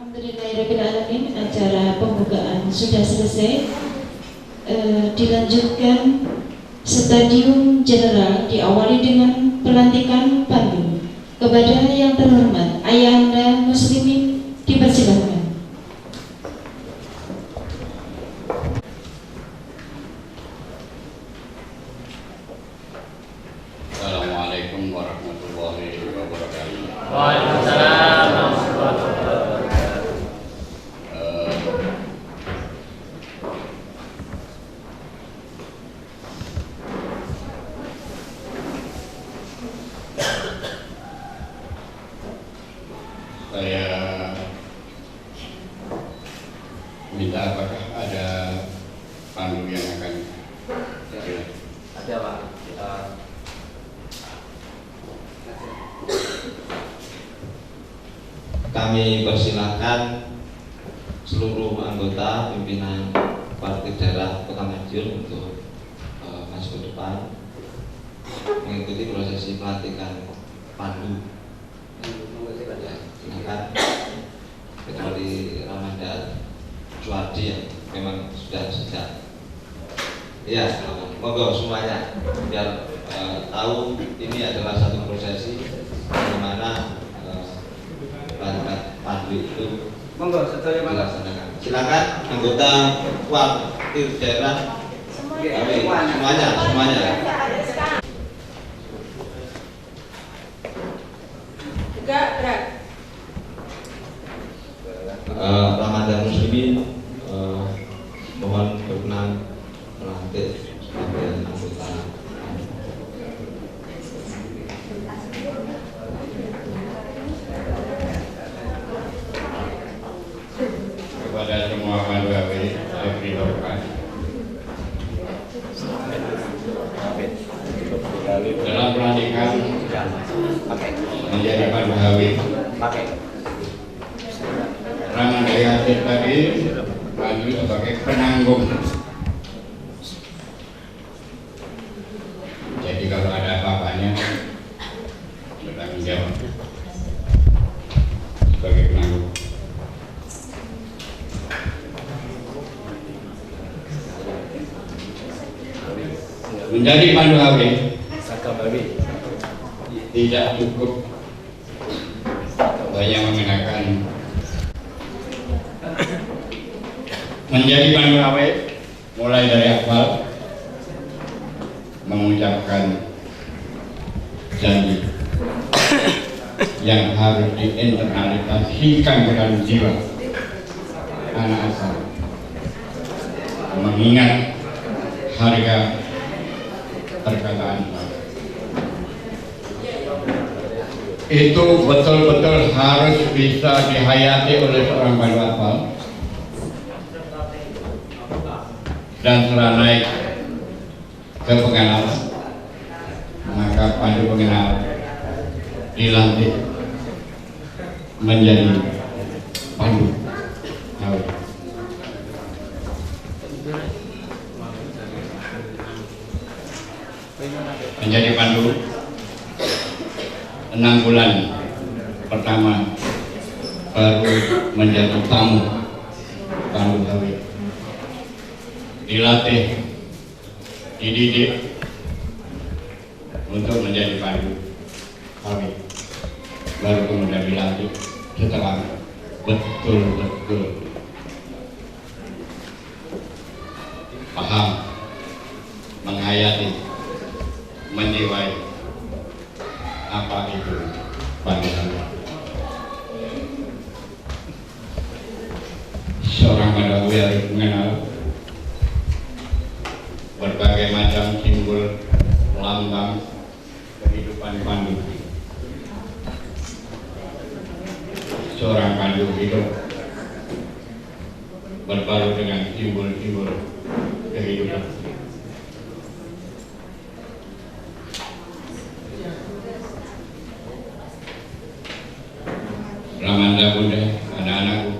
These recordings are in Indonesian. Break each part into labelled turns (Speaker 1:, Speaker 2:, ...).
Speaker 1: Alhamdulillahirrahmanirrahim, acara pembukaan sudah selesai. Dilanjutkan stadium general diawali dengan pelantikan pandu. Kepada yang terhormat Ayahanda Muslimin dipersilakan.
Speaker 2: Assalamualaikum warahmatullahi wabarakatuh.
Speaker 3: Waalaikumsalam warahmatullahi wabarakatuh.
Speaker 2: Saya minta apakah ada pandu yang akan
Speaker 3: Ada Pak.
Speaker 4: Kami persilakan seluruh anggota pimpinan Partai Daerah Kota Madiun untuk maju ke depan mengikuti prosesi pelantikan pandu. Ya, silakan, kecuali Ramanda Juwardi yang memang sudah sejak. Ya, monggo semuanya biar tahu ini adalah satu prosesi di mana pandu itu dilaksanakan. Silakan anggota wakil daerah semuanya. Ramadan Muslimin, mohon berkenan melantik sebagai anggota.
Speaker 2: kepada semua pandu HW saya beritahukan dalam pelantikan menjadi pandu HW Ramanda Yasin tadi maju sebagai penanggung. Jadi kalau ada apa-apanya bertanggung jawab sebagai penanggung. Menjadi pandu HW tidak cukup hanya mengenakan. Menjadi pandu HW mulai dari awal mengucapkan janji yang harus diinternalisasikan ke dalam jiwa anak asal, mengingat harga perkataan itu betul-betul harus bisa dihayati oleh seorang pandu hafal. Dan setelah naik ke pengenalan, maka pandu pengenal dilantik menjadi pandu HW. Menjadi pandu 6 bulan pertama baru menjadi tamu pandu HW. Dilatih, dididik untuk menjadi pandu HW, baru kemudian dilantik setelah betul-betul paham, menghayati, menjiwai apa itu pandu HW. Seorang pandu HW harus mengenal berbagai macam simbol lambang kehidupan pandu. Seorang pandu hidup berbalut dengan simbol-simbol kehidupan. Ramanda Bunda, anak-anakku,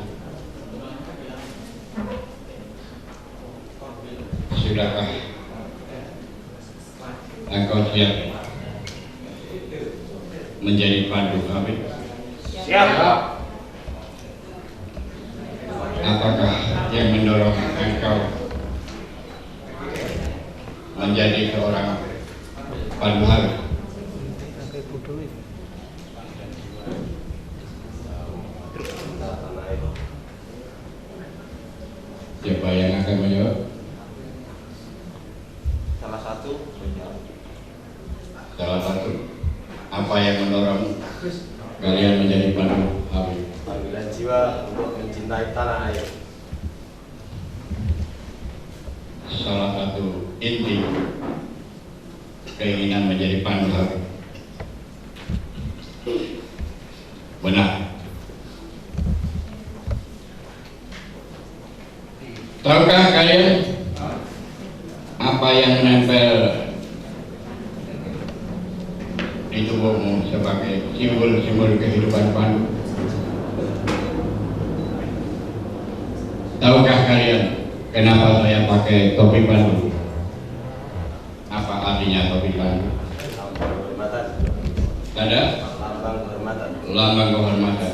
Speaker 2: sudahkah engkau siap menjadi pandu HW?
Speaker 3: Siap, Pak.
Speaker 2: menjadi seorang pandu hari. Siapa yang akan menjawab?
Speaker 4: Salah satu menjawab.
Speaker 2: Salah satu. Apa yang mendorong kalian menjadi pandu hari?
Speaker 5: Panggilan jiwa untuk mencintai tanah air.
Speaker 2: Salah satu inti keinginan menjadi pandu hari. Benar. Tahukah kalian apa yang menempel di tubuhmu sebagai simbol-simbol kehidupan pandu? Tahukah kalian kenapa saya pakai topi pandu? Apa artinya topi pandu?
Speaker 5: Lambang kehormatan.
Speaker 2: Ada
Speaker 5: Lambang kehormatan.
Speaker 2: lambang kehormatan.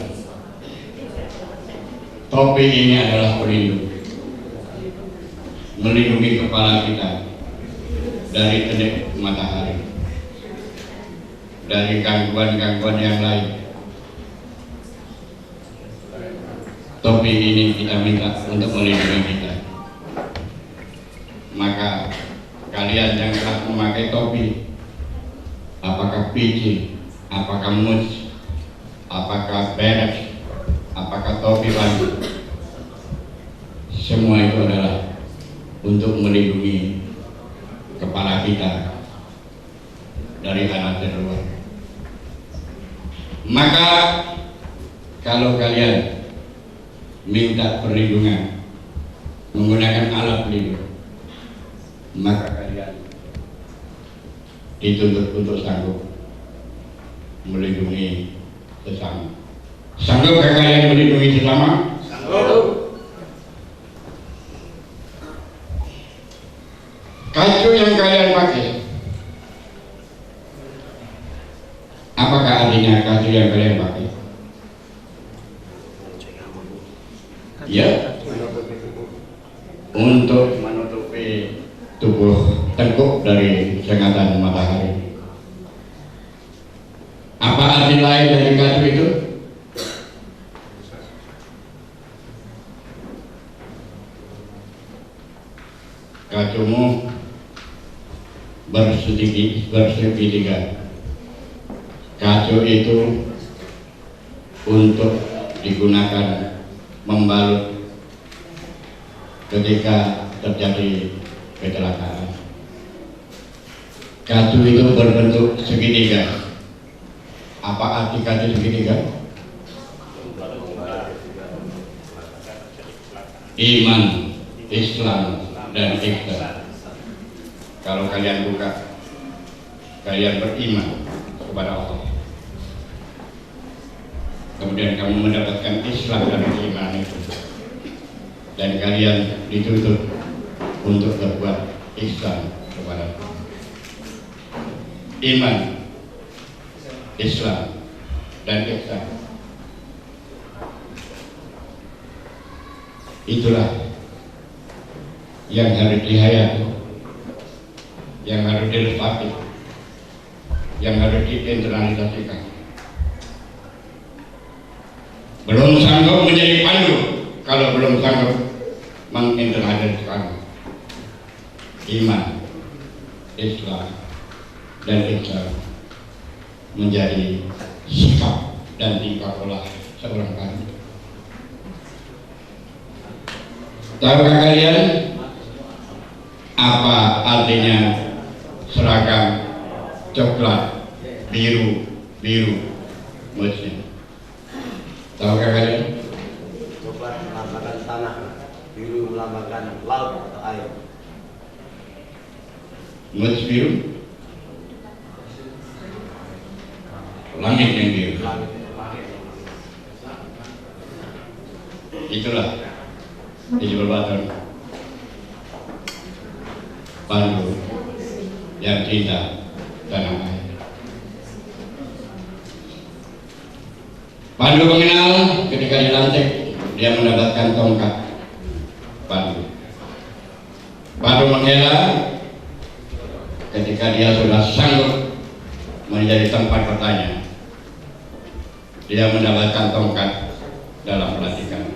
Speaker 2: Topi ini adalah pelindung, melindungi kepala kita dari terik matahari, dari gangguan-gangguan yang lain. Topi ini kita minta untuk melindungi kita. Maka kalian yang telah memakai topi, apakah PC, apakah mus, apakah beret, apakah topi pandu, semua itu adalah untuk melindungi kepala kita dari anak terluar. Maka kalau kalian minta perlindungan menggunakan alat pelindung, maka kalian dituntut untuk sanggup melindungi sesama. Sanggupkah kalian melindungi sesama?
Speaker 5: Sanggup.
Speaker 2: Kacu yang kalian pakai, apakah artinya kacu yang kalian pakai? Ya, untuk menutupi tubuh tengkuk dari sengatan matahari. Apa arti lain dari kacu itu? Kacumu bersegitiga. Kacu itu untuk digunakan membalut ketika terjadi kecelakaan. Kacu itu berbentuk segitiga. Apa arti kacu segitiga? Iman, Islam, dan ihsan. Kalau kalian buka, kalian beriman kepada Allah, kemudian kamu mendapatkan Islam dan iman itu, dan kalian dituntut untuk berbuat ihsan kepada Allah. Iman, Islam, dan ihsan, itulah yang harus dihayati, yang harus diresapi, yang harus diinternalisasikan. Belum sanggup menjadi pandu kalau belum sanggup menginternalisasikan iman, Islam, dan ihsan menjadi sikap dan tingkah olah seorang pandu. Tahukah kalian apa artinya seragam coklat biru muslim? Tahukah kalian?
Speaker 5: Coklat melambangkan tanah, biru melambangkan laut atau air.
Speaker 2: Mus biru, langit yang biru.
Speaker 5: Langit.
Speaker 2: Itulah Hizbul Baton, pandu yang cinta tanah air. Pandu mengenal ketika dilantik dia mendapatkan tongkat pandu. Pandu menghela ketika dia sudah sanggup menjadi tempat bertanya, dia mendapatkan tongkat dalam pelantikan.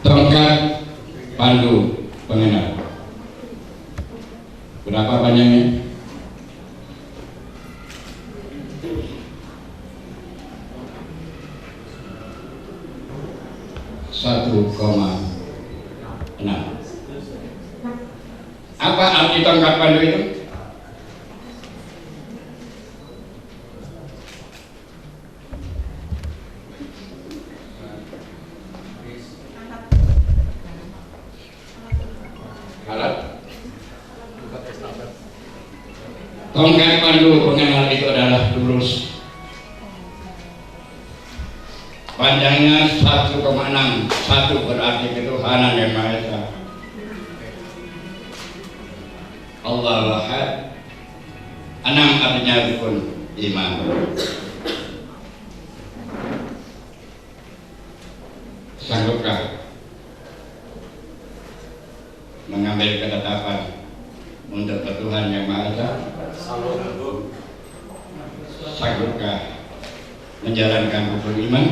Speaker 2: Tongkat pandu pengenal. Berapa banyaknya? 1,6. Apa arti tongkat pandu itu? Alat. Tongkat pandu pengenal itu adalah lurus. Panjangnya 1,6. 1 berarti ketuhanan yang Maha Esa. Allahu Ahad. 6 artinya rukun iman. Sanggupkah mengambil ketetapan untuk Tuhan yang Maha Esa? Sanggupkah menjalankan rukun iman?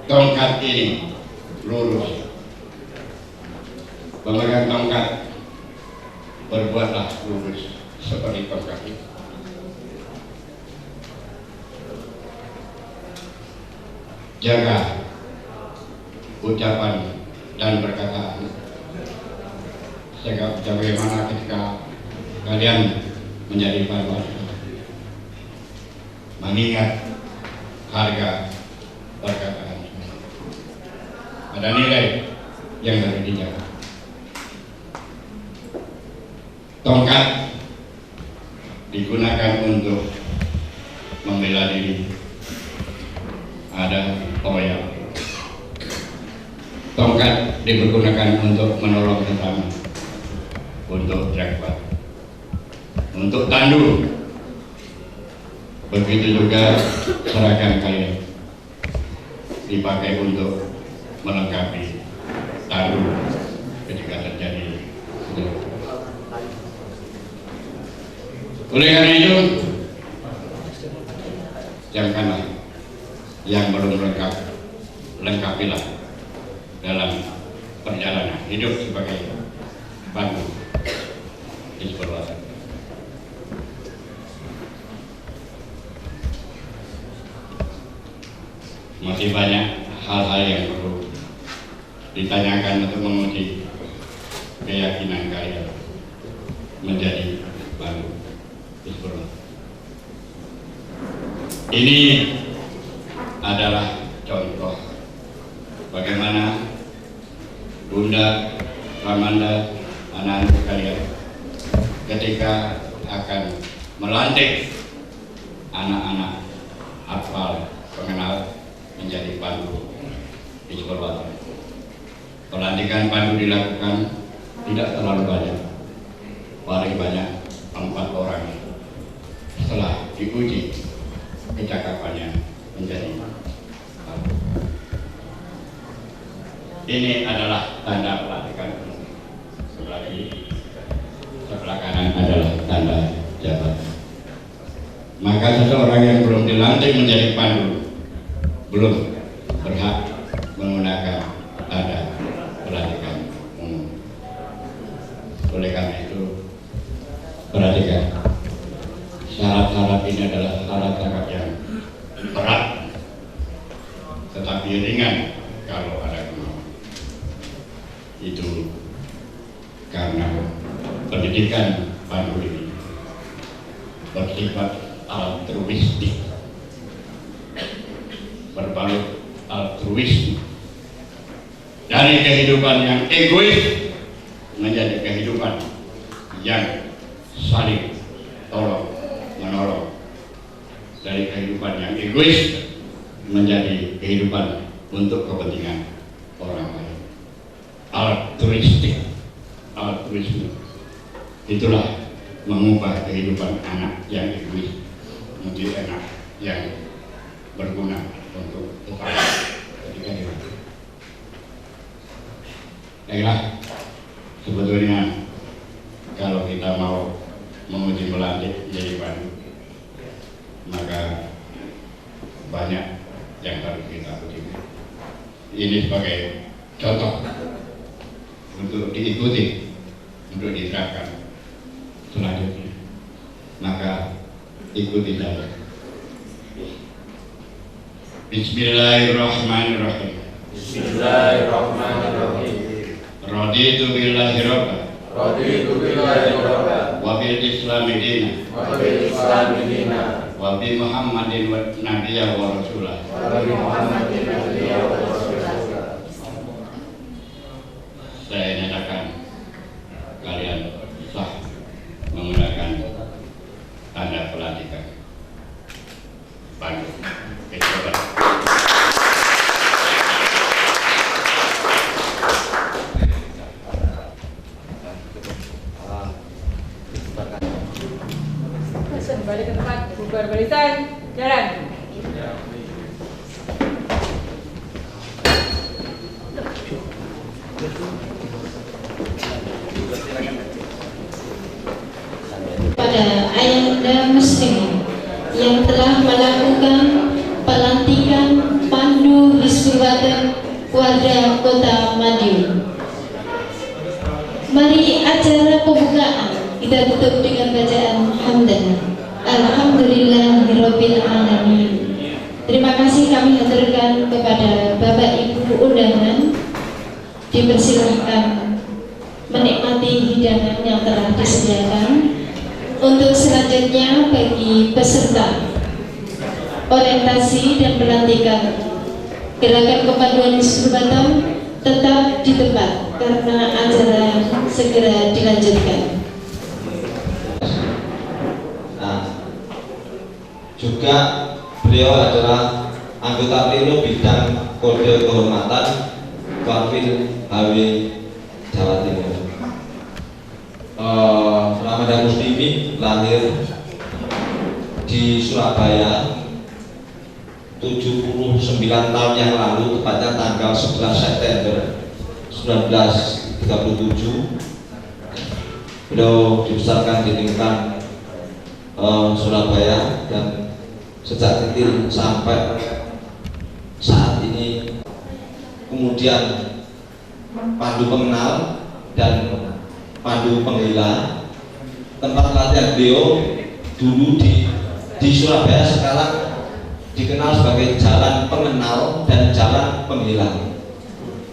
Speaker 2: Tongkat ini lurus. Pemegang tongkat berbuatlah lurus seperti tongkat itu. Jaga ucapan dan perkataan sehingga bagaimana ketika kalian menjadi pahlawan, mengingat harga perkataan. Ada nilai yang harus dijaga. Tongkat digunakan untuk membela diri. Ada toyang. Tongkat digunakan untuk menolong sesama, untuk jabat, untuk tandu. Begitu juga seragam kalian dipakai untuk melengkapi tandu ketika terjadi. Oleh karena itu, janganlah yang belum lengkap, lengkapilah dalam perjalanan hidup sebagai pandu di sekolah. Masih banyak hal-hal yang perlu ditanyakan untuk menguji keyakinan kalian menjadi pandu di sekolah. Ini adalah contoh bagaimana Bunda Ramanda, anak-anak kalian ketika akan melantik anak-anak hafal pengenal menjadi pandu di sekolah. Pelantikan pandu dilakukan tidak terlalu banyak, paling banyak 4 orang. Setelah diuji kecakapannya menjadi pandu. Ini adalah tanda pelantikan. Sebelah kanan adalah tanda jabatan. Maka seseorang yang belum dilantik menjadi pandu belum berhak menggunakan tanda pelantikan umum. Oleh karena itu, perhatikan, syarat-syarat ini adalah syarat-syarat yang berat, tetapi ringan kalau ada kemauan. Itu karena pendidikan pandu ini bersifat altruistik, berbalut altruisme, dari kehidupan yang egois menjadi kehidupan yang saling tolong menolong, dari kehidupan yang egois menjadi kehidupan untuk kepentingan orang lain. Altruistik, altruisme itulah mengubah kehidupan anak yang egois menjadi anak yang berguna untuk tetangga ketika dewasa. Baiklah, Sebetulnya kalau kita mau menguji melantik jadi pandu, maka banyak yang harus kita uji. Ini sebagai contoh untuk diikuti, untuk diterapkan selanjutnya. Maka ikuti saya. Bismillahirrahmanirrahim.
Speaker 3: Bismillahirrahmanirrahim.
Speaker 2: Raditu billahi rabba
Speaker 3: Raditu billahi rabban
Speaker 2: wa bil islami dina
Speaker 3: wa bil islami dina
Speaker 2: wa bi Muhammadin wa nabiyya wa rasulah.
Speaker 3: wa bi Muhammadin nabiyya wa rasulah.
Speaker 2: Saya nyatakan kalian sah menggunakan tanda pelantikan pandu.
Speaker 6: Balik ke tempat, bubar barisan, jalan.
Speaker 1: Pada Ayahanda Muslimin yang telah melakukan pelantikan Pandu Hizbul Wathan Warga Kota Madiun. Mari acara pembukaan kita tutup dengan bacaan hamdalah. Alhamdulillahirabbil alamin. Terima kasih kami haturkan kepada Bapak Ibu undangan. Dipersilahkan menikmati hidangan yang telah disediakan. Untuk selanjutnya bagi peserta orientasi dan pelantikan gerakan kepanduan Hizbul Wathan tetap di tempat karena acara segera dilanjutkan.
Speaker 5: Nah, juga beliau adalah anggota Pleno bidang kode kehormatan Wakil HW Jawa Timur. Ramadan Muslimin lahir di Surabaya 79 tahun yang lalu, tepatnya tanggal 11 September 1937. Beliau dibesarkan di lingkungan Surabaya dan sejak kecil sampai saat ini kemudian pandu pengenal dan pandu penggila. Tempat latihan beliau dulu di Surabaya sekarang dikenal sebagai jalan pengenal dan jalan penggila.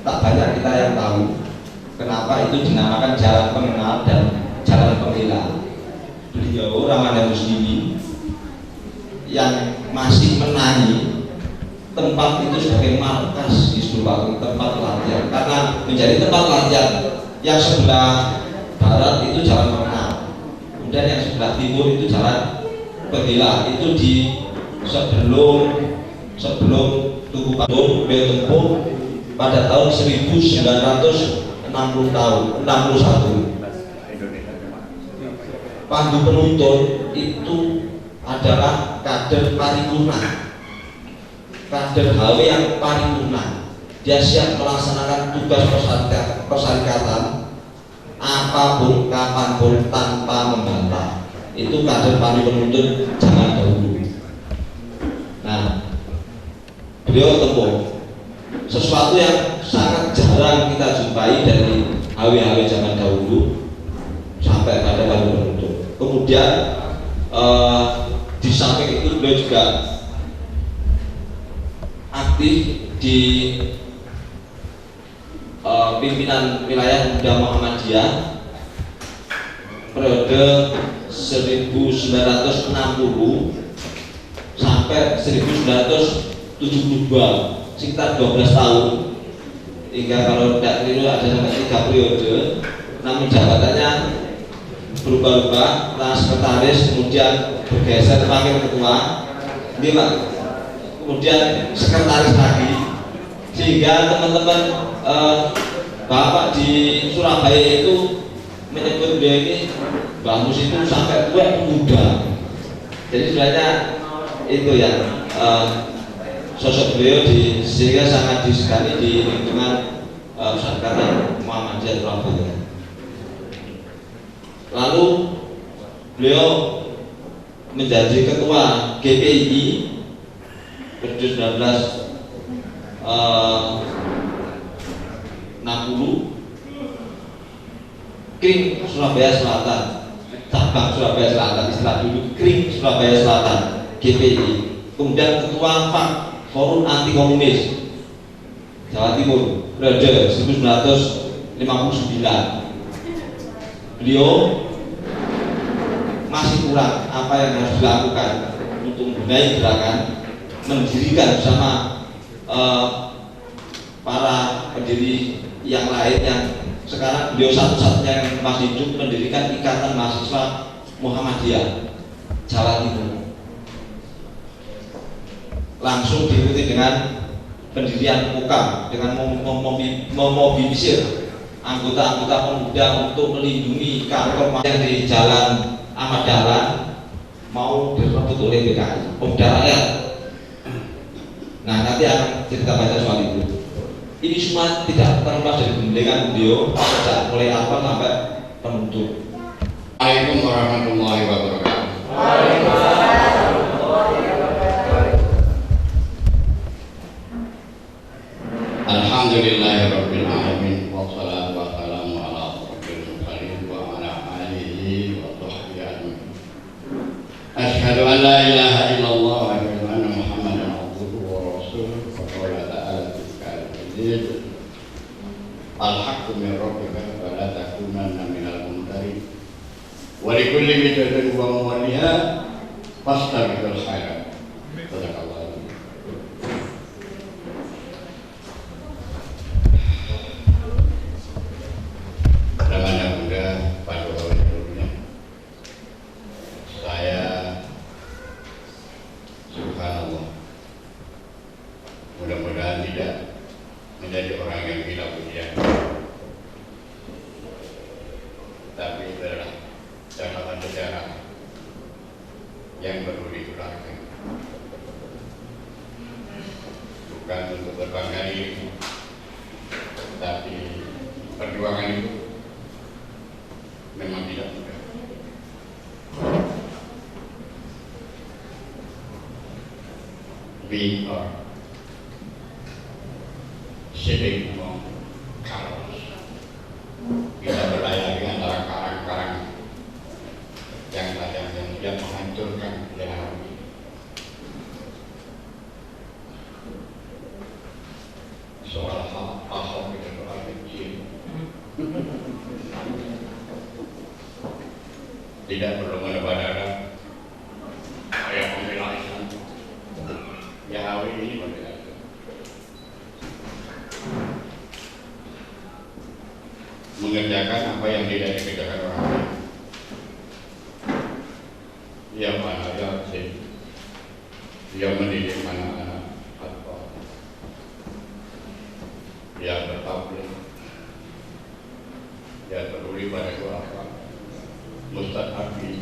Speaker 5: Tak banyak kita yang tahu kenapa itu dinamakan jalan pengenal dan jalan penggila. Beliau Ramadan Muslimin yang masih menangi tempat itu sebagai markas Hizbul Wathan, tempat latihan, karena menjadi tempat latihan yang sebelah barat itu jalan pengenal, kemudian yang sebelah timur itu jalan penggila. Itu di sebelum Tugu Pandu beliau tempuh pada tahun 1961. Pandu penuntun itu adalah kader paripurna, kader HW yang paripurna. Dia siap melaksanakan tugas persyarikatan apapun, kapanpun, tanpa membantah. Itu kader pandu penuntun zaman dahulu. Nah, beliau tempuh sesuatu yang sangat jarang kita jumpai dari HW zaman dahulu sampai pada pandu penuntun. Kemudian di samping itu beliau juga aktif di pimpinan wilayah Pemuda Muhammadiyah periode 1960 sampai 1972, sekitar 12 tahun, hingga kalau tidak keliru ada sampai 3 periode. Namun jabatannya berubah-ubah, sekretaris, kemudian bergeser wakil ketua, kemudian sekretaris lagi, sehingga teman-teman bapak di Surabaya itu menyebut beliau ini Mbah Mus itu sampai tua pemuda. Jadi sebenarnya itu ya sosok beliau sehingga sangat disegani di lingkungan Persatuan Muhammadiyah Surabaya. Lalu beliau menjadi ketua GPI periode 1960 Kring Surabaya Selatan, cabang Surabaya Selatan, istilah dulu Kring Surabaya Selatan GPI. Kemudian ketua FAK Forum Anti Komunis Jawa Timur periode 1959. Beliau masih kurang apa yang harus dilakukan untuk membenahi gerakan, mendirikan bersama para pendiri yang lain yang sekarang beliau satu-satunya yang masih hidup, mendirikan Ikatan Mahasiswa Muhammadiyah Jawa Timur. Langsung diikuti dengan pendirian UKAM dengan memobilisir anggota-anggota pemuda untuk melindungi kantor yang di Jalan Ahmad Dahlan mau direbut oleh PKI, Pemuda Rakyat. Nah, nanti akan kita baca soal itu. Ini semua tidak terlepas dari pembimbingan beliau sejak mulai awal sampai penutup.
Speaker 2: Assalamualaikum warahmatullahi wabarakatuh. Alhamdulillahirabbil alamin wassalatu wassalamu ala asyrofil mursalin wa ala alihi wa sahbihi ajmain. Asyhadu an la ilaha illallah wa asyhadu anna Muhammadan abduhu wa rasuluh. Wa qala ta'ala fil kalimil al-haqqu min rabbika wa la takunanna minal mumtarin. Wa likulli bid'atin wa mawaliha fastabiqul khairat. Sadaqallahu. Mudah-mudahan tidak menjadi orang yang gila pujian, tapi itu adalah catatan sejarah yang perlu ditularkan, bukan untuk berbangga diri, tapi perjuangan itu memang tidak mudah. We are sitting among colors. Kita berlayar di antara karang-karang yang tajam yang menghancurkan daerah ini. Soal Ahok itu soal kecil. Tidak perlu menebak darah. Saya pembela Islam. Yahweh ini membela Islam. Mengerjakan apa yang tidak dikerjakan orang lain. Dia mana dia mendidik anak-anak atau dia bertablik, dia peduli pada apa Mustad Abi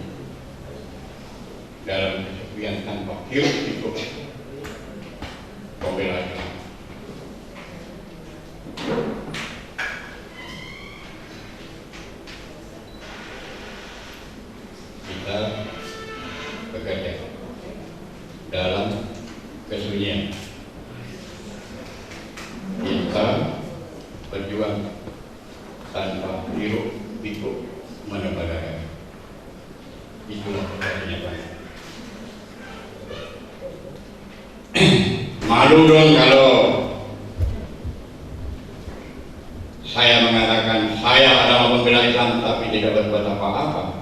Speaker 2: dalam kesepian tanpa hiruk pikuk membela Islam. Kita bekerja dalam kesunyian, kita berjuang tanpa hiruk pikuk menebak darah. Itulah kenyataan. Malu dong kalau saya mengatakan saya adalah pembela Islam tapi tidak berbuat apa-apa.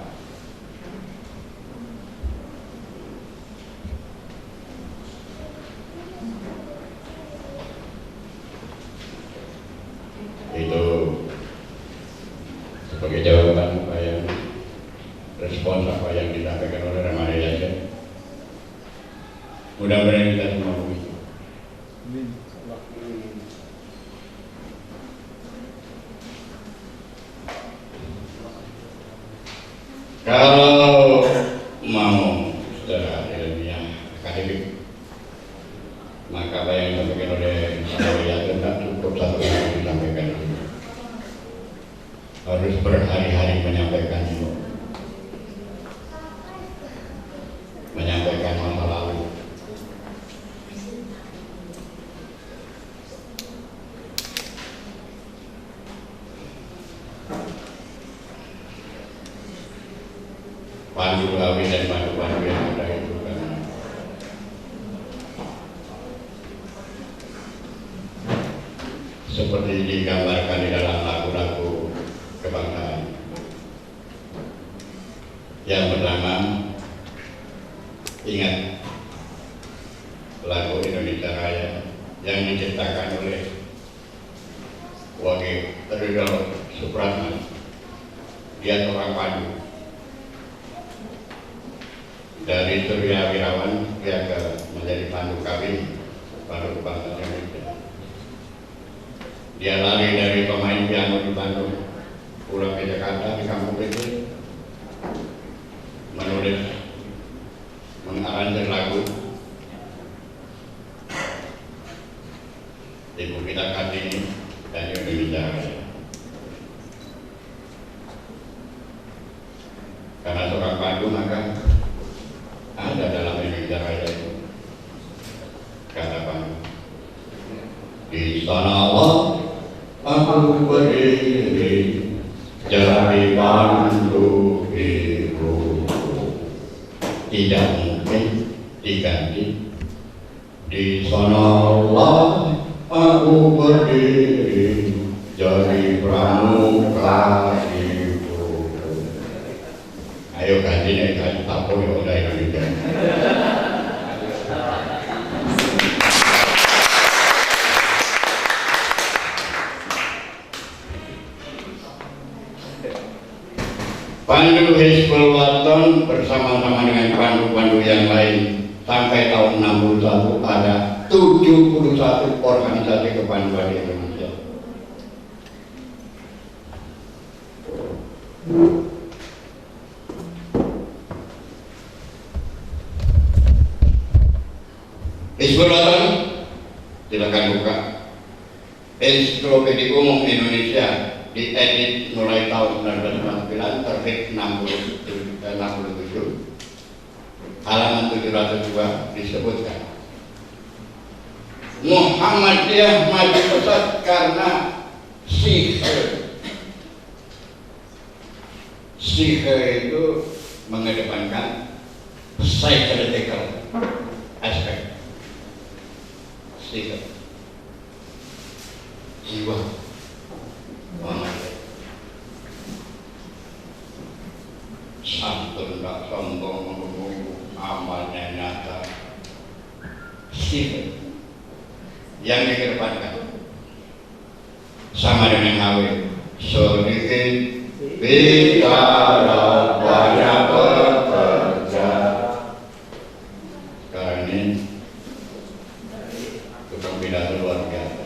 Speaker 2: Itu sebagai jawaban apa yang respons apa yang disampaikan oleh Ramadi Yassin. Mudah-mudahan kita semua begitu. Kalau mau secara ilmiah akademik, maka apa yang disampaikan oleh saya tidak cukup satu kali disampaikan, harus berhari-hari menyampaikan itu pandu gawi dan pandu-pandu yang ada itu kan seperti digambarkan di dalam lagu-lagu kebangsaan yang pertama. Ingat lagu Indonesia Raya yang diciptakan oleh Wage Rudolf Supratman. Dia seorang pandu dari Surya Wirawan, dia menjadi pandu kami, pandu kebangsaan Indonesia. Dia lari dari pemain piano di Bandung pulang ke Jakarta di kampung itu, menulis, mengaransemen lagu Ibu Kita Kartini dan Indonesia Raya. Karena seorang pandu maka ada dalam Indonesia Raya itu kata pandu, di sanalah aku berdiri jadi pandu hidupku, tidak mungkin diganti. Di sanalah aku berdiri jadi pramuka hidupku. Ayo ganti nih, ganti tapo ya udah Indonesia. Pandu Hizbul Waton bersama-sama dengan pandu-pandu yang lain sampai tahun 61 ada 71 organisasi kepanduan di Indonesia. Hizbul Waton silakan buka Ensiklopedia Umum Indonesia, diedit mulai tahun 1999, terbit 67, halaman 702 disebutkan Muhammadiyah maju pesat karena Sikh itu mengedepankan psychological aspek, Sikh jiwa santun tak sombong menunggu amalnya nyata. Sikh yang dikedepankan sama dengan HW, sedikit bicara banyak bekerja. Sekarang ini tukang pidato luar biasa.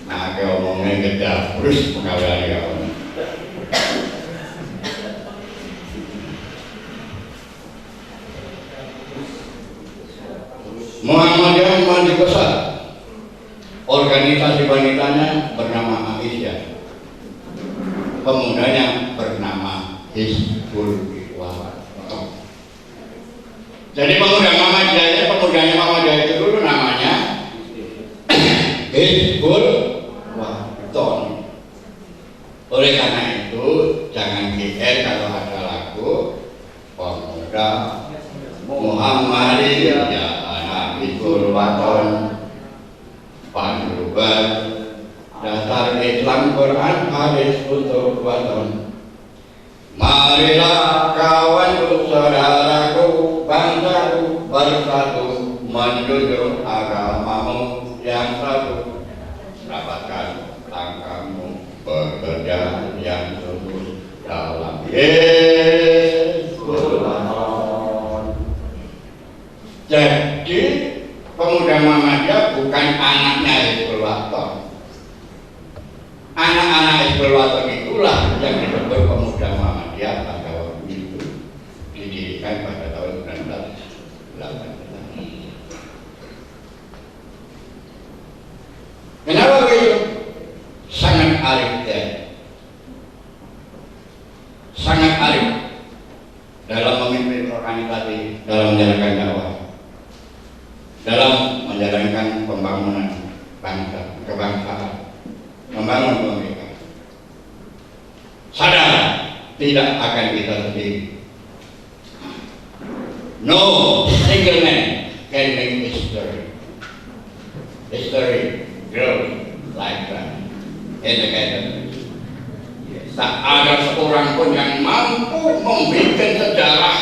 Speaker 2: Nah, kayak omongnya gede, terus pengawalnya kawan. Muhammadiyah maju besar. Organisasi wanitanya bernama Aisyah, pemudanya bernama Hizbul Waton. Jadi pemudanya Muhammadiyah itu dulu namanya Hizbul Waton. Oleh karena itu jangan GR kalau ada lagu pemuda Muhammadiyah ya anak Hizbul Waton, panduan dasar Islam Quran hadis untuk Waton. Marilah kawanku, saudaraku, bangsaku bersatu menjunjung agamamu yang satu. Dapatkan langkahmu bekerja yang sungguh dalam Hizbul Waton. Jadi pemuda Muhammadiyah bukan anaknya Hizbul Waton. Anak-anak Hizbul Waton itulah yang disebut pemuda Muhammadiyah pada waktu itu, didirikan pada tahun 1918. Kenapa begitu? Sangat arif ya. Sangat arif dalam memimpin organisasi, dalam menjalankan dakwah, dalam menjalankan pembangunan bangsa, kebangsaan, membangun pemerintahan. Sadar tidak akan kita sendiri. No single man can make history. History grows like that. Tak ada seorang pun yang mampu membuat sejarah,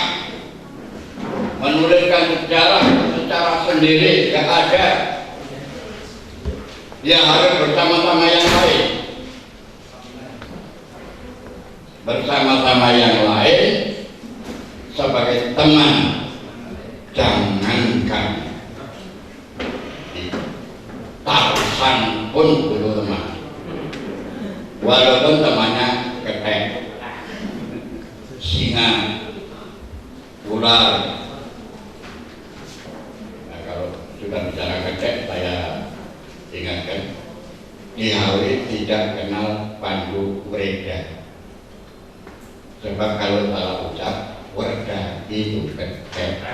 Speaker 2: menuliskan sejarah secara sendiri, tidak ada. Dia harus bersama-sama yang lain. Bersama-sama yang lain sebagai teman. Jangankan Tarzan pun belum teman. Walaupun temannya ketek, singa, ular. Nah, kalau sudah bicara ketek, saya ingatkan Kiawi tidak kenal Pandu Werda. Sebab kalau salah ucap, Werda itu ketek.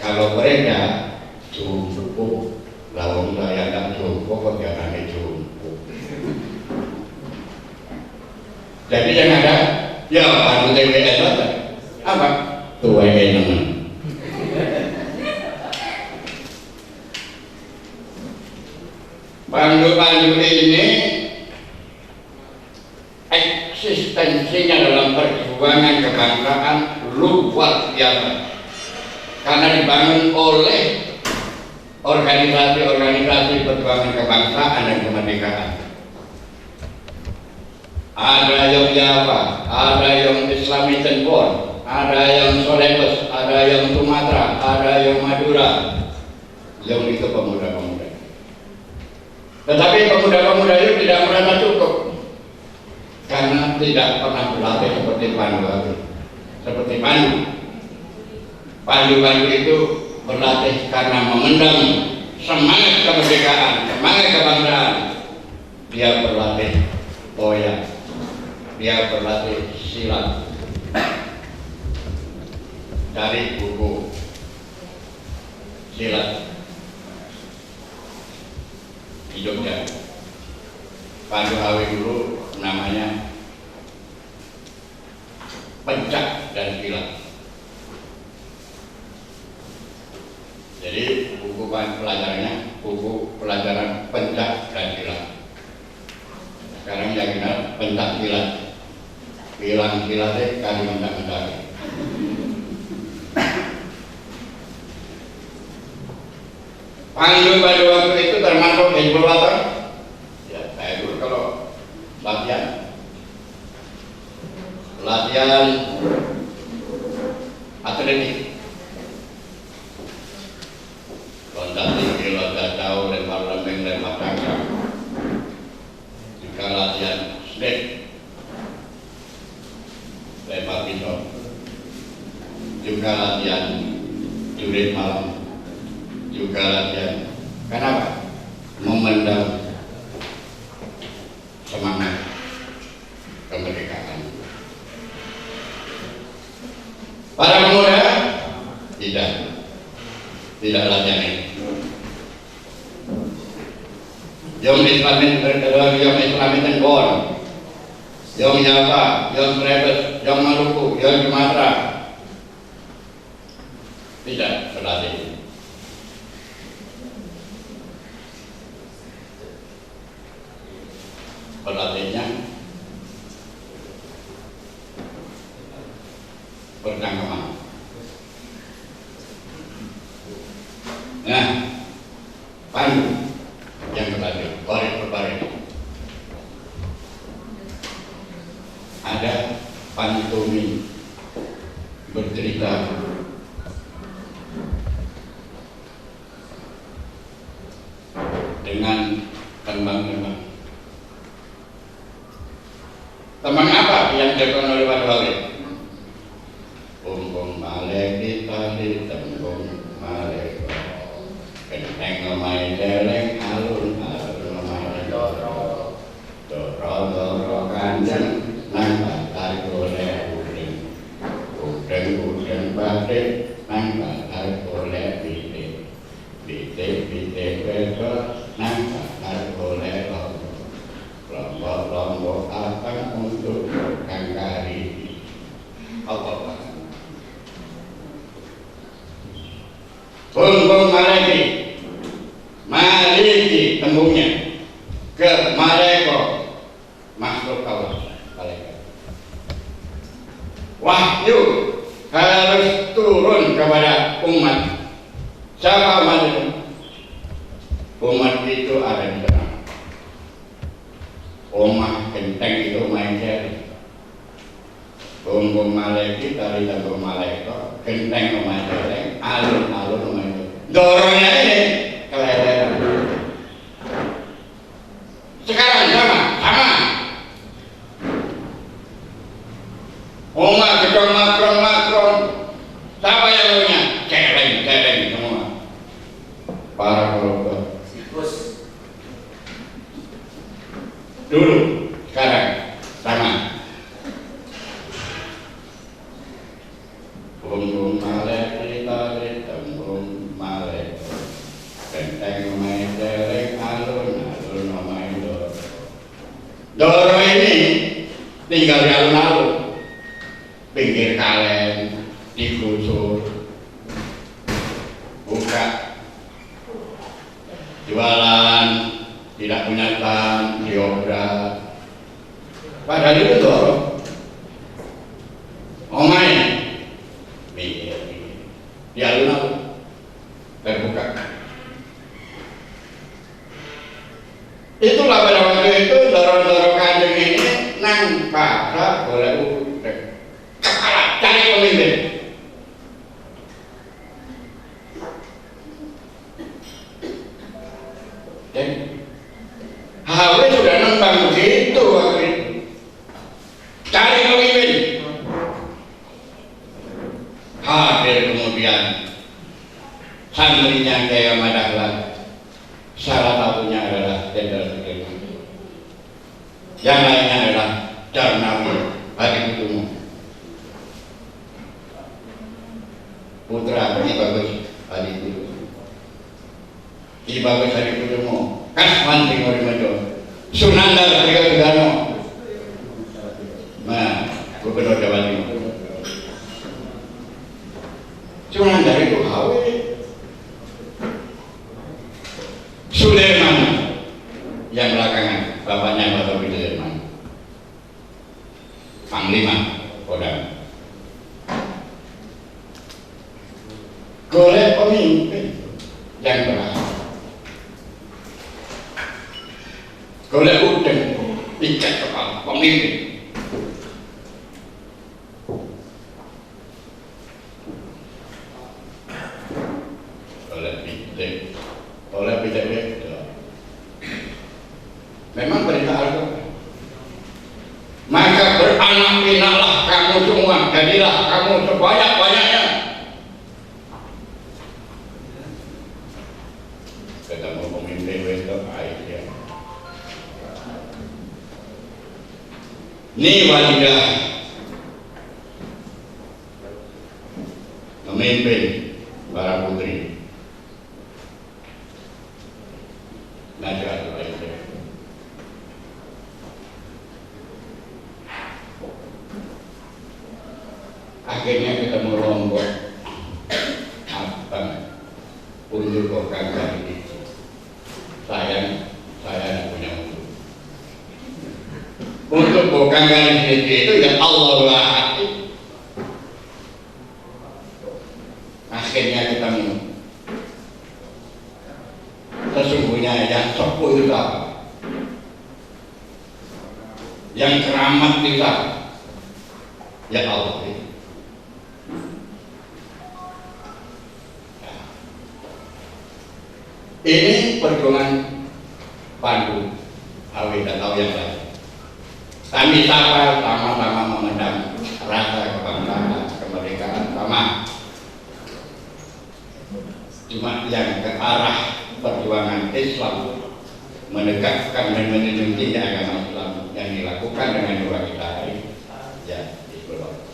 Speaker 2: Kalau Werda jumbo, lawang saya tak jumbo, kok jangan jumbo. Jadi yang ada, ya Pandu TWS saja. Apa? Tua enam. Pandu-pandu ini eksistensinya dalam perjuangan kebangsaan luar biasa karena dibangun oleh organisasi-organisasi perjuangan kebangsaan dan kemerdekaan. Ada yang Jawa, ada yang Islamic Tenggor, ada yang Sulawesi, ada yang Sumatera, ada yang Madura, yang itu pemuda-pemuda. Tetapi pemuda-pemuda itu tidak merasa cukup karena tidak pernah berlatih seperti Pandu. Seperti Pandu. Pandu itu berlatih karena memendam semangat kemerdekaan, semangat kebangsaan. Dia berlatih boya, dia berlatih silat dari buku silat di Jogja. Pandu Awi dulu namanya pencak dan silat. Jadi buku pelajarannya buku pelajaran pencak dan silat. Sekarang yang kenal pencak silat, bilang silatnya kali mencak-mencak. Pandu pada waktu itu termasuk Hizbul Wathon. Ya, saya dulu kalau latihan atletik, loncat tinggi, loncat jauh, lempar lembing, lempar tangkap, juga latihan snake, lempar pisau, juga latihan jurit malam, juga latihan. Kenapa? Memendam semangat kemerdekaan. Para pemuda tidak latihan ini. Yang Islami Tenggor, yang Jawa, yang Sulawesi, yang Maluku, yang Sumatera tidak berlatih. Berlatihnya bercangkeman. Nah, Pandu yang berlatih baris per baris. Ada pantumi bercerita dengan tembang-tembang. Tembang apa yang dilakukan oleh Pandu Awi? Bumbung malek ditali tembung malek, kenteng ngemai deleng alun ngemai doro kanjeng nang batar golek udeng batik nang batar golek bitik besok nang batar golek lombok Allah. Bung maliki tembungnya ke maleko makhluk Allah. Malaikat. Wahyu harus turun kepada umat. Siapa umat itu? Umat itu ada di dalam omah genteng itu main jari. Bung malaikat dari bung malaikat genteng main jari, alun-alun main jari. Dorongnya ini keleleran. Sekarang sama. Omah gedong makron. Siapa yang punya? Celeng semua. Para koruptor. Dulu, sekarang sama. Bung malaikat dari tembung malaikat. Genteng main celeng alun main doro. Doro ini tinggal di alun-alun. Pinggir kalen, digusur, buka, jualan, tidak punya tan, diobrak. Padahal itu dorong. Omai, pinggir, di alun-alun, terbuka. Itulah pada waktu itu dorong-dorong kanjeng ini nang pasar boleh udek. Cari pemimpin. Dan HW sudah nembang begitu waktu itu. Cari pemimpin. Hadir kemudian santrinya Kiai Ahmad Dahlan. Salah satunya adalah Jenderal Sudirman. Yang lainnya adalah Darnawi Hadi Kutumo. Putra Ki Bagus Hadi Kutumo, Ki Bagus Hadi Kutumo, Kasman Timur Medo, Sunandar Trio Sugano, nah Gubernur Jawa Timur. Sunandar itu HW. Sudirman yang belakangan bapaknya Bapak Sudirman, Panglima Kodam. Golek pemimpin yang berhasil. Golek udeng, ikat kepala pemimpin. Golek pijak, golek pijak. Memang perintah Al-Quran. Maka beranak pinaklah kamu semua, jadilah kamu sebanyak-banyaknya. Ketemu pemimpin itu aja. Ini walidah memimpin para putri. Nahdlatul Ulama. Akhirnya ketemu Lombok Abang untuk kokang kali itu. Saya tidak punya musuh. Untuk kokang kali itu ya Allah hati. Akhirnya ketemu. Sesungguhnya yang sepuh itu apa? Yang keramat itu apa? Ya Allah. Ini perjuangan Pandu, Awi dan tahu yang lain. Kami sama-sama memandang rasa kebanggaan, kemerdekaan sama. Cuma yang ke arah perjuangan Islam menegakkan dan menjunjung agama Islam yang dilakukan dengan dua kita hari, ya diperlukan.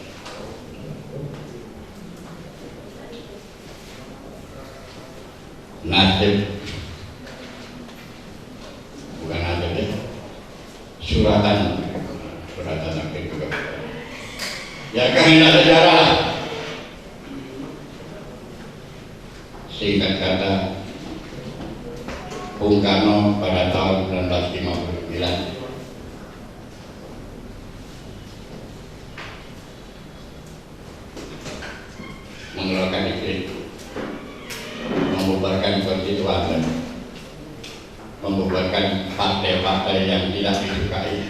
Speaker 2: Nasib bukan nasib ya, suratan itu juga ya kan. agenda sejarah. Singkat kata, Bung Karno pada tahun 1959 mengeluarkan dekret membubarkan konstituante, membubarkan partai-partai yang tidak disukai,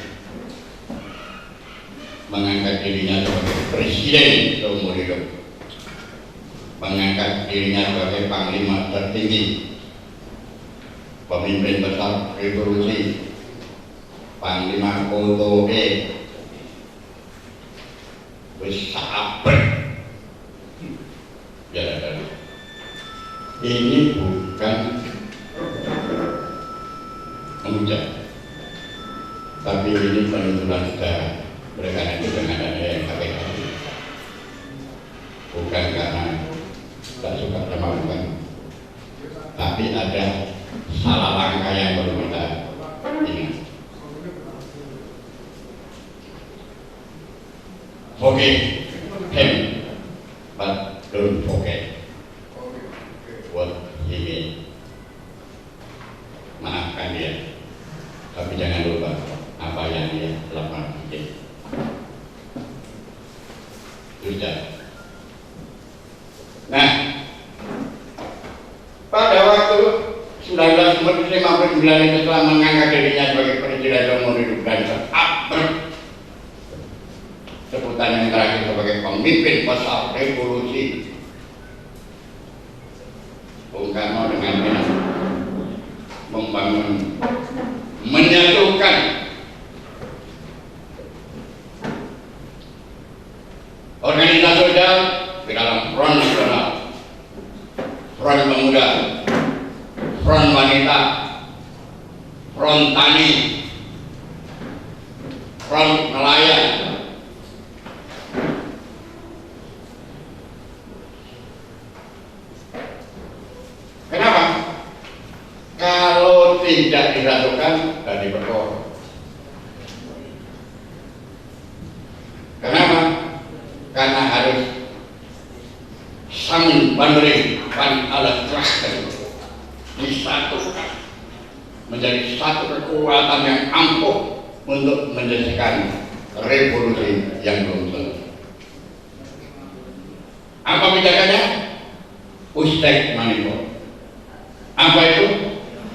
Speaker 2: mengangkat dirinya sebagai presiden seumur hidup, mengangkat dirinya sebagai panglima tertinggi, pemimpin besar revolusi, panglima Kotoe, besar. Jalan-jalan. Ini bukan memuja, tapi ini penuturan sejarah. Berkaitan dengan ada yang pakai hati, bukan karena tak suka sama bukan, tapi ada salah langkah yang perlu kita ingat. Forgive him, but don't forget what he made. Maafkan dia, tapi jangan lupa apa yang dia lakukan. Sudah. Nah, pada waktu 1959 itu telah mengangkat dirinya sebagai presiden seumur hidup dan tetap sebutan yang terakhir sebagai pemimpin besar revolusi. Bung Karno dengan benar membangun, menyatukan organisasi sosial di dalam front nasional, front pemuda, front wanita, front tani, front nelayan. Kenapa? Kalau tidak disatukan, jadi berkor. Kenapa? Karena harus samin bandering pan alat terakhir disatukan menjadi satu kekuatan yang ampuh untuk menyelesaikan revolusi yang belum selesai. Apa pijakannya? Ustek Manipur. Apa itu?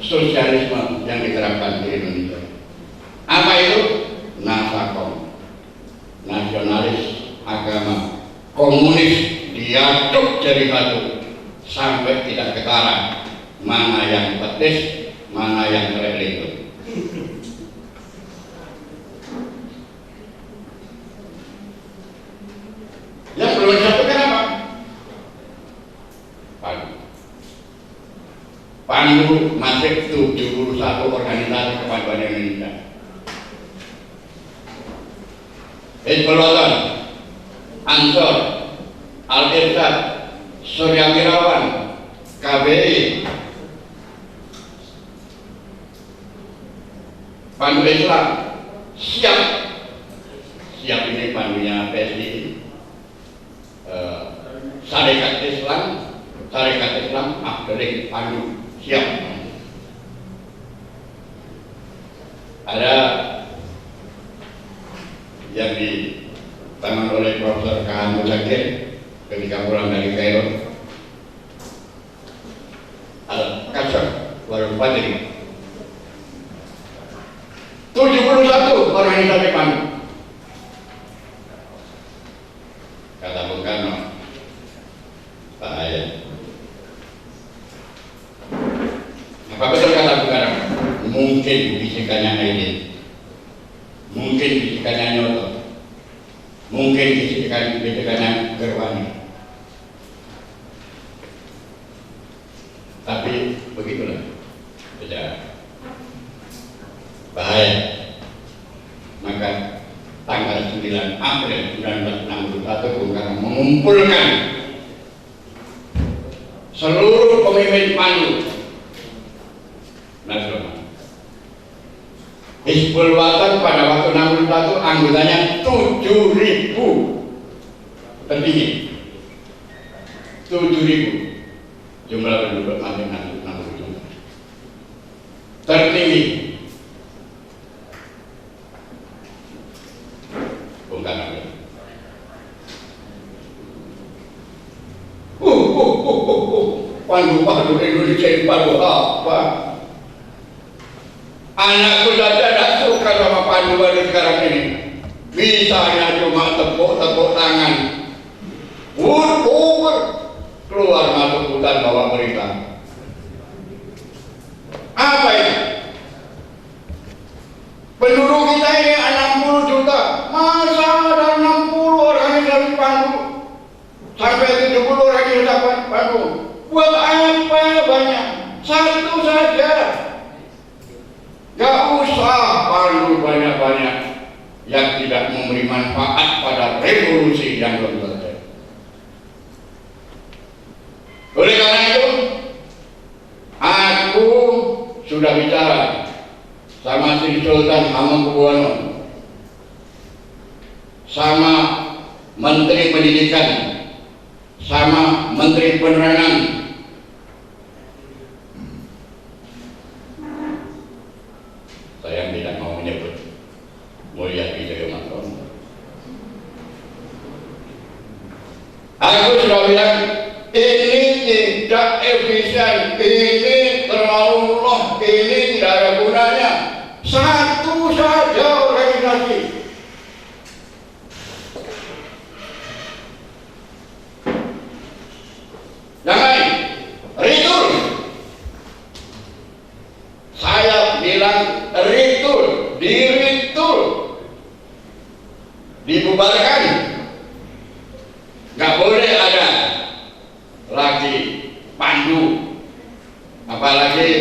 Speaker 2: Sosialisme yang diterapkan di Indonesia. Apa itu? Nasakom, nasionalis agama, komunis diaduk jadi satu sampai tidak ketara mana yang petis, mana yang itu. Yang belum satu kenapa? Pandu masih 71 organisasi kepanduan Indonesia. Hizbul-Wathan, Ansor, Al-Irsyad, Surya Wirawan, KBI, Pandu Islam, siap ini pandunya PSI, Sarekat Islam, Abdelik Pandu, siap. Ada yang ditangan oleh Profesor Kahan Muzakir ketika pulang dari Kairo, Al-Kasar Warul Fadri, 71 organisasi Pandu. Kata Bung Karno, bahaya. Apa betul kata Bung Karno? Mungkin bisikannya Aidit, mungkin bisikannya Nyoto, mungkin bisikannya Gerwani. Tapi begitulah sejarah. Bahaya. Maka tanggal 9 April 1961 Bung Karno mengumpulkan seluruh pemimpin Pandu nasional. Hizbul-Wathan pada waktu 61 anggotanya 7.000. tertinggi 7.000 jumlah penduduk masing-masing 60 juta. Tertinggi bukan apa. Pandu Indonesia ini pandu apa? Anakku saja tidak suka sama pandu sekarang ini. Bisanya cuma tepuk tangan. Keluar masuk hutan bawa berita. Apa ini? Penduduk kita ini 60 juta. Masa ada 60 organisasi pandu? Sampai 70 organisasi pandu. Buat apa banyak? Satu saja. Gak usah pandu banyak-banyak yang tidak memberi manfaat pada revolusi yang belum selesai. Oleh karena itu, aku sudah bicara sama Sri Sultan Hamengkubuwono, sama Menteri Pendidikan, sama Menteri Penerangan. Saya tidak mau menyebut Mulia Wijaya Martono. Aku sudah bilang ini tidak efisien, ini terlalu lemah, ini tidak ada gunanya. Satu saja organisasi. Jangan ritul. Saya bilang ritul, diritul, dibubarkan. Gak boleh ada lagi pandu, apalagi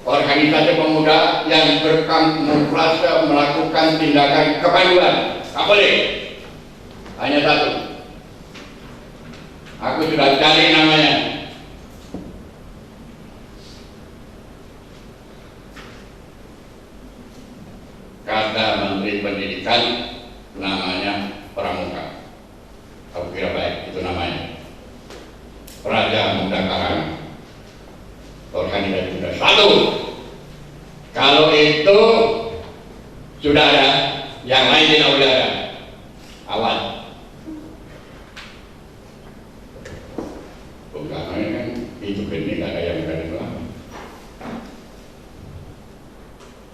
Speaker 2: organisasi pemuda yang berkamuflase melakukan tindakan kepanduan. Gak boleh. Hanya satu. Aku sudah cari namanya. Kata Menteri Pendidikan, namanya Pramuka. Aku kira baik itu namanya. Raja Muda Karang. Organisasi sudah satu. Kalau itu sudah ada, yang lain tidak boleh ada. Awal. Bukan ini kan itu gini, tidak ada yang berani melawan.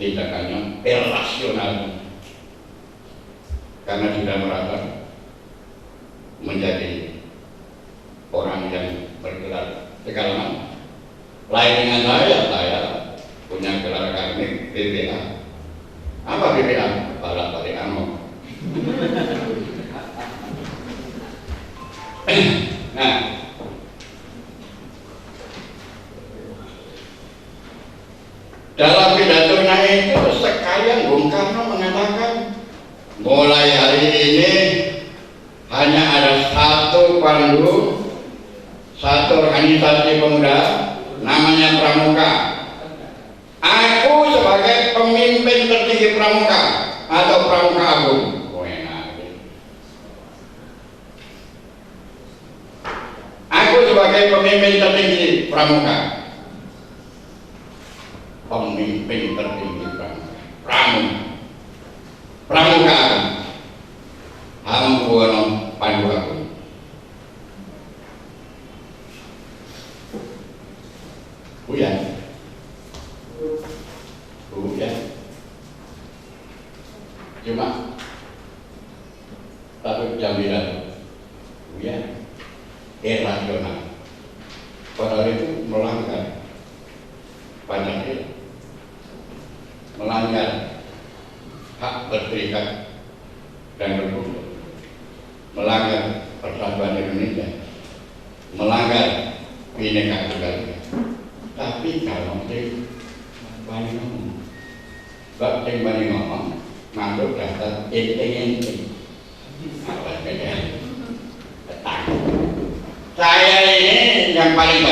Speaker 2: Tindakannya irrasional karena sudah merasa menjadi orang yang bergelar segala macam. Lain dengan saya punya gelar akademik BPA. Apa BPA? Balak-balik amok. Nah, dalam pidatonya itu sekalian Bung Karno mengatakan mulai hari ini hanya ada satu pandu, satu organisasi pemuda namanya Pramuka. Aku sebagai pemimpin tertinggi Pramuka atau Pramuka Agung. Aku sebagai pemimpin tertinggi Pramuka. Pemimpin tertinggi Pramuka Hamengkubuwono Pandu Agung. Buya cuma satu jam bilang Buya irrasional, padahal itu melanggar Pancasila, melanggar hak berserikat dan berkumpul, melanggar persatuan Indonesia, melanggar Bhinneka Tunggal Ika. Tapi kalau bani ngomong, bab bani ngomong, masuk daftar ente. Apa saja? Saya ini yang paling